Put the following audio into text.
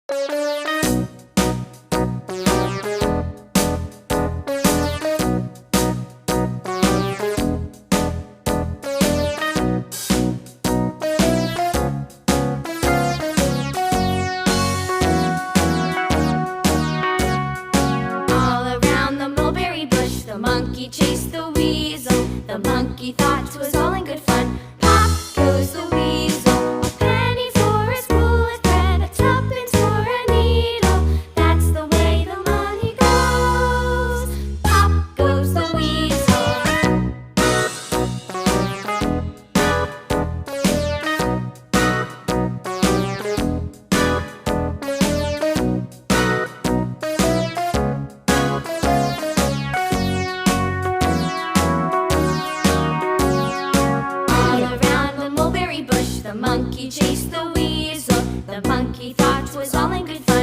The monkey chased the weasel. The monkey thought 'twas all in good fun. Pop goes the weasel. A penny for a spool of thread, a tuppence for a needle. That's the way the money goes. Pop goes the weasel. The monkey chased the weasel. The monkey thought 'twas all in good fun.